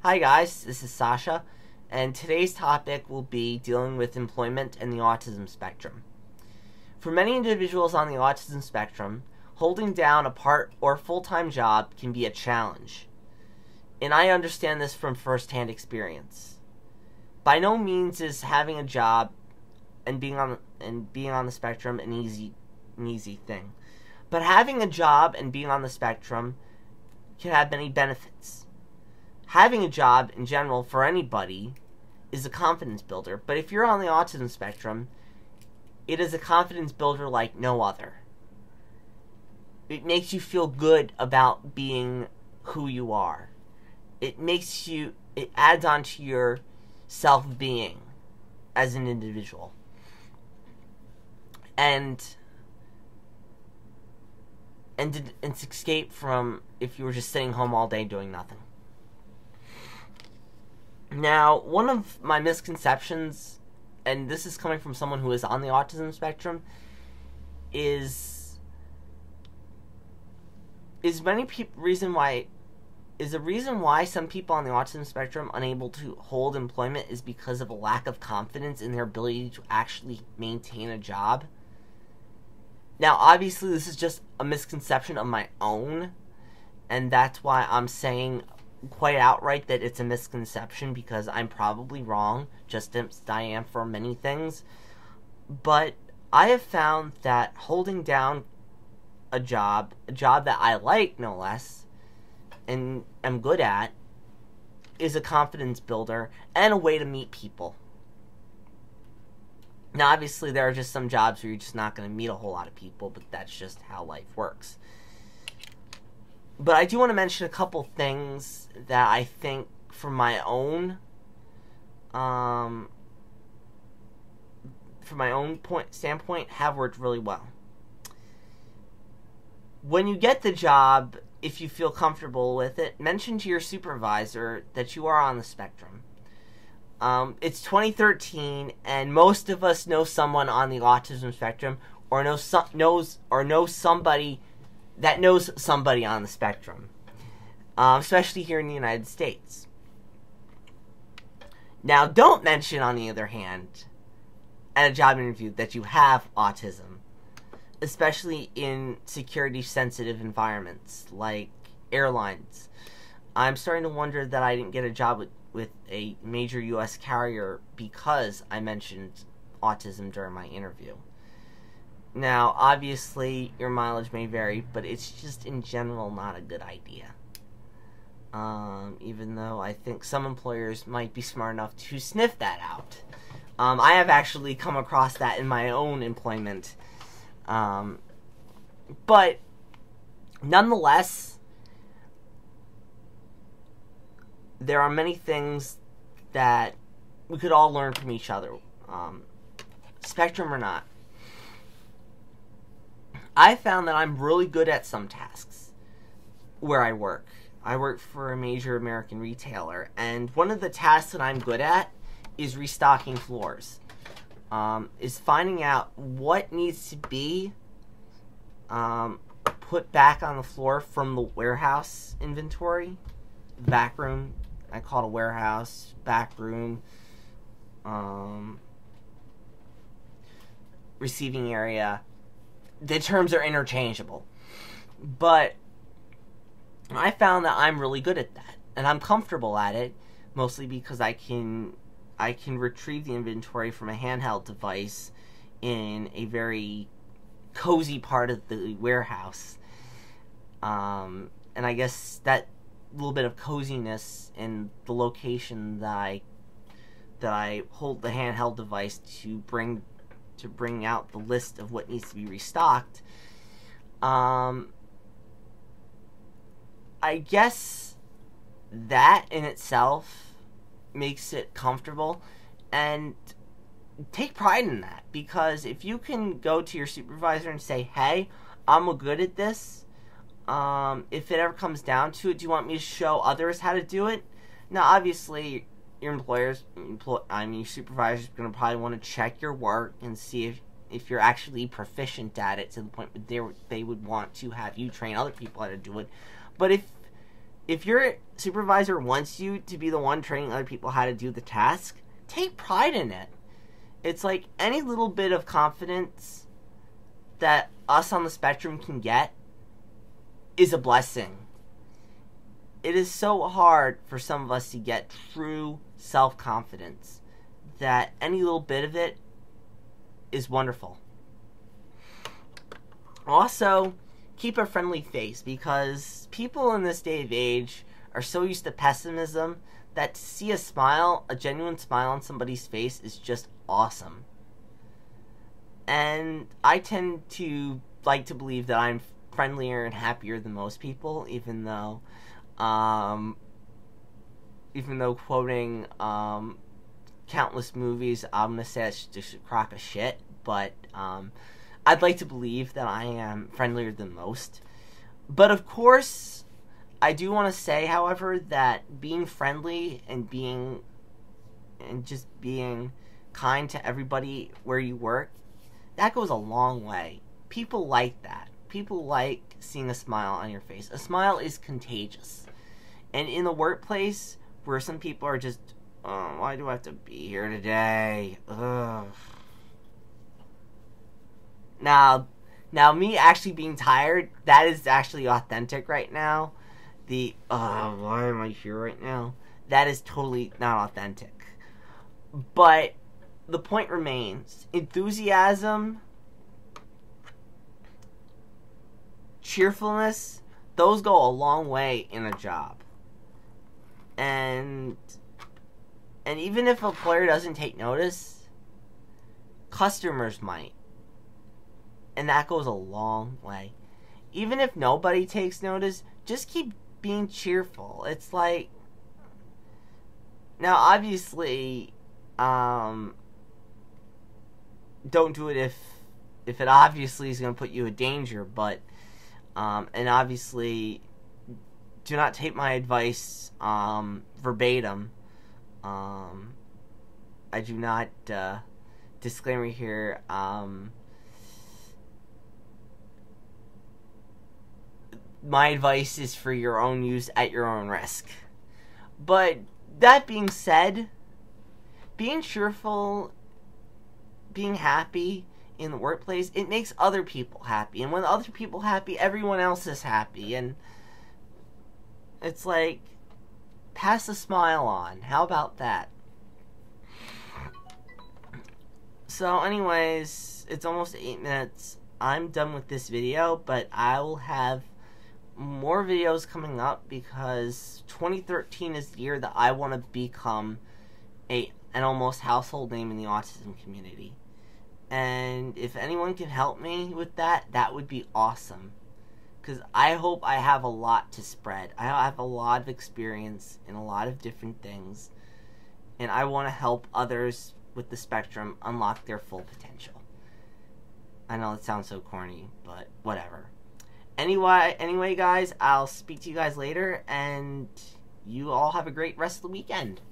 Hi guys, this is Sasha, and today's topic will be dealing with employment and the autism spectrum. For many individuals on the autism spectrum, holding down a part or full-time job can be a challenge, and I understand this from first-hand experience. By no means is having a job and being on the spectrum an easy thing, but having a job and being on the spectrum can have many benefits. Having a job in general for anybody is a confidence builder, but if you're on the autism spectrum, it is a confidence builder like no other. It makes you feel good about being who you are. It adds on to your self-being as an individual. And it's escape from if you were just sitting home all day doing nothing. Now, one of my misconceptions, and this is coming from someone who is on the autism spectrum, is the reason why some people on the autism spectrum unable to hold employment is because of a lack of confidence in their ability to actually maintain a job. Now, obviously, this is just a misconception of my own, and that's why I'm saying quite outright that it's a misconception, because I'm probably wrong, just as I am for many things. But I have found that holding down a job that I like, no less, and am good at, is a confidence builder and a way to meet people. Now, obviously, there are just some jobs where you're just not going to meet a whole lot of people, but that's just how life works. But I do want to mention a couple things that I think, from my own standpoint, have worked really well. When you get the job, if you feel comfortable with it, mention to your supervisor that you are on the spectrum. It's 2013, and most of us know someone on the autism spectrum, or know somebody that knows somebody on the spectrum, especially here in the United States. Now, don't mention, on the other hand, at a job interview that you have autism, especially in security-sensitive environments like airlines. I'm starting to wonder that I didn't get a job with a major U.S. carrier because I mentioned autism during my interview. Now, obviously, your mileage may vary, but it's just, in general, not a good idea. Even though I think some employers might be smart enough to sniff that out. I have actually come across that in my own employment. But, nonetheless, there are many things that we could all learn from each other, spectrum or not. I found that I'm really good at some tasks where I work. I work for a major American retailer, and one of the tasks that I'm good at is restocking floors. Is finding out what needs to be put back on the floor from the warehouse inventory. Back room, I call it a warehouse, back room, receiving area. The terms are interchangeable, but I found that I'm really good at that, and I'm comfortable at it, mostly because I can retrieve the inventory from a handheld device in a very cozy part of the warehouse, and I guess that little bit of coziness in the location that I hold the handheld device to bring out the list of what needs to be restocked. I guess that in itself makes it comfortable, and take pride in that, because if you can go to your supervisor and say, hey, I'm good at this, if it ever comes down to it, do you want me to show others how to do it? Now, obviously, your your supervisor's going to probably want to check your work and see if you're actually proficient at it to the point where they would want to have you train other people how to do it. But if your supervisor wants you to be the one training other people how to do the task, take pride in it. It's like any little bit of confidence that us on the spectrum can get is a blessing. It is so hard for some of us to get true self-confidence that any little bit of it is wonderful. Also, keep a friendly face, because people in this day of age are so used to pessimism that to see a smile, a genuine smile on somebody's face, is just awesome. And I tend to like to believe that I'm friendlier and happier than most people, even though quoting countless movies, I'm gonna say it's just a crock of shit. But I'd like to believe that I am friendlier than most. But of course, I do want to say, however, that being friendly and just being kind to everybody where you work, that goes a long way. People like that. People like seeing a smile on your face. A smile is contagious. And in the workplace, where some people are just, oh, why do I have to be here today? Ugh. Now me actually being tired, that is actually authentic right now. Why am I here right now? That is totally not authentic. But the point remains, enthusiasm, cheerfulness, those go a long way in a job. And even if a player doesn't take notice, customers might. And that goes a long way. Even if nobody takes notice, just keep being cheerful. It's like, now obviously, don't do it if it obviously is going to put you in danger, but and obviously do not take my advice verbatim. I do not, disclaimer here, my advice is for your own use at your own risk. But that being said, being cheerful, being happy in the workplace, it makes other people happy. And when other people are happy, everyone else is happy. And it's like, pass a smile on. How about that? So anyways, it's almost 8 minutes. I'm done with this video, but I will have more videos coming up, because 2013 is the year that I want to become an almost household name in the autism community. And if anyone can help me with that, that would be awesome. Because I hope I have a lot to spread. I have a lot of experience in a lot of different things. And I want to help others with the spectrum unlock their full potential. I know it sounds so corny, but whatever. Anyway, guys, I'll speak to you guys later, and you all have a great rest of the weekend.